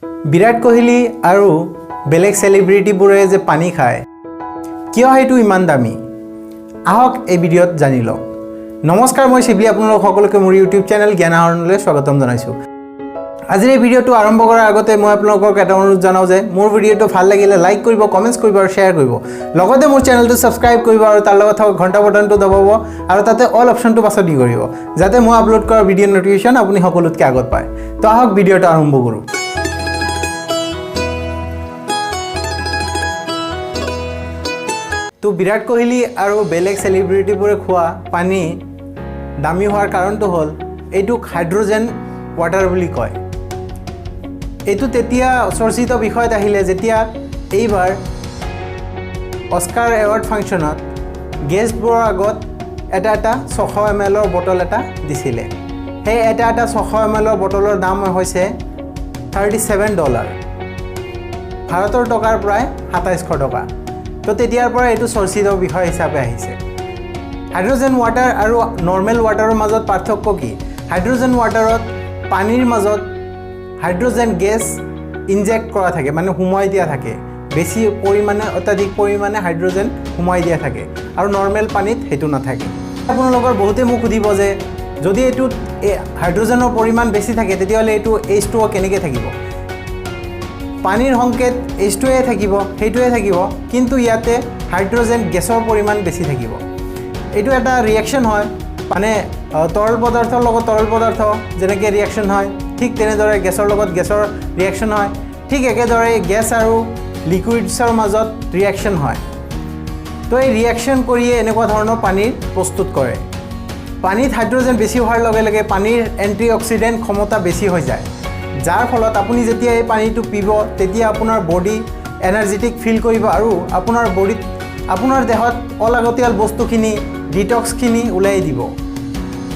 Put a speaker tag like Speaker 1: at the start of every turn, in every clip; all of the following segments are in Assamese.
Speaker 1: বিৰাট কোহলি আৰু বেলেগ সেলিব্ৰিটিবোৰে যে পানী খায় কিয় হেতু ইমান দামী আহক এই ভিডিঅ'ত জানি লওক। নমস্কাৰ, মই শিবলি, আপোনালোক সকলোকে মোৰ ইউটিউব চেনেল জ্ঞান আহৰণলৈ স্বাগতম জনাইছোঁ। আজিৰ এই ভিডিঅ'টো আৰম্ভ কৰাৰ আগতে মই আপোনালোকক এটা অনুৰোধ জনাওঁ যে মোৰ ভিডিঅ'টো ভাল লাগিলে লাইক কৰিব, কমেণ্টছ কৰিব আৰু শ্বেয়াৰ কৰিব। লগতে মোৰ চেনেলটো ছাবস্ক্ৰাইব কৰিব আৰু তাৰ লগত থকা ঘণ্টা বটনটো দবাব আৰু তাতে অল অপশ্যনটো পাছত দি কৰিব, যাতে মই আপলোড কৰা ভিডিঅ'ৰ নটিফিকেশ্যন আপুনি সকলোতকৈ আগত পায়। তো আহক ভিডিঅ'টো আৰম্ভ কৰোঁ। তো বিৰাট কোহলি আৰু বেলেগ সেলিব্ৰিটিবোৰে খোৱা পানী দামী হোৱাৰ কাৰণটো হ'ল এইটোক হাইড্ৰজেন ৱাটাৰ বুলি কয়। এইটো তেতিয়া চৰ্চিত বিষয়ত আহিলে যেতিয়া এইবাৰ অস্কাৰ এৱাৰ্ড ফাংচনত গেষ্টবোৰৰ আগত এটা 600 ml বটল এটা দিছিলে। সেই এটা 600 ml বটলৰ দাম হৈছে $37, ভাৰতৰ টকাৰ প্ৰায় 2700 টকা। তো তেতিয়াৰ পৰা এইটো চৰ্চিত বিষয় হিচাপে আহিছে। হাইড্ৰজেন ৱাটাৰ আৰু নৰ্মেল ৱাটাৰৰ মাজত পাৰ্থক্য কি? হাইড্ৰজেন ৱাটাৰত পানীৰ মাজত হাইড্ৰজেন গেছ ইনজেক্ট কৰা থাকে, মানে সোমোৱাই দিয়া থাকে, বেছি পৰিমাণে অত্যাধিক পৰিমাণে হাইড্ৰজেন সোমোৱাই দিয়া থাকে, আৰু নৰ্মেল পানীত সেইটো নাথাকে। আপোনালোকৰ বহুতে মোক সুধিব যে যদি এইটোত হাইড্ৰজেনৰ পৰিমাণ বেছি থাকে তেতিয়াহ'লে এইটো H2O কেনেকৈ থাকিব? পানীৰ সংকেত H2O থাকিব, সেইটোৱে থাকিব, কিন্তু ইয়াতে হাইড্ৰজেন গেছৰ পৰিমাণ বেছি থাকিব। এইটো এটা ৰিয়েকশ্যন হয়, মানে তৰল পদাৰ্থৰ লগত তৰল পদাৰ্থ যেনেকৈ ৰিয়েকশ্যন হয়, ঠিক তেনেদৰে গেছৰ লগত গেছৰ ৰিয়েকশ্যন হয়। ঠিক একেদৰে গেছ আৰু লিকুইডছৰ মাজত ৰিয়েকশ্যন হয়। তো এই ৰিয়েকশ্যন কৰিয়ে এনেকুৱা ধৰণৰ পানীৰ প্ৰস্তুত কৰে। পানীত হাইড্ৰজেন বেছি হোৱাৰ লগে লগে পানীৰ এণ্টি অক্সিডেণ্ট ক্ষমতা বেছি হৈ যায়, যাৰ ফলত আপুনি যেতিয়া এই পানীটো পিব তেতিয়া আপোনাৰ বডি এনাৰ্জেটিক ফিল কৰিব আৰু আপোনাৰ বডিত আপোনাৰ দেহত অলাগতিয়াল বস্তুখিনি ডিটক্সখিনি ওলাই দিব।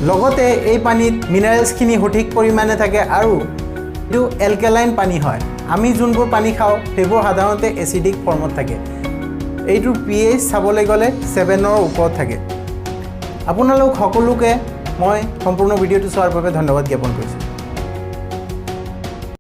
Speaker 1: লগতে এই পানীত মিনাৰেলছখিনি সঠিক পৰিমাণে থাকে আৰু এইটো এলকেলাইন পানী হয়। আমি যোনবোৰ পানী খাওঁ সেইবোৰ সাধাৰণতে এচিডিক ফৰ্মত থাকে। এইটোৰ pH চাবলৈ গ'লে 7ৰ ওপৰত থাকে। আপোনালোক সকলোকে মই সম্পূৰ্ণ ভিডিঅ'টো চোৱাৰ বাবে ধন্যবাদ জ্ঞাপন কৰিছোঁ।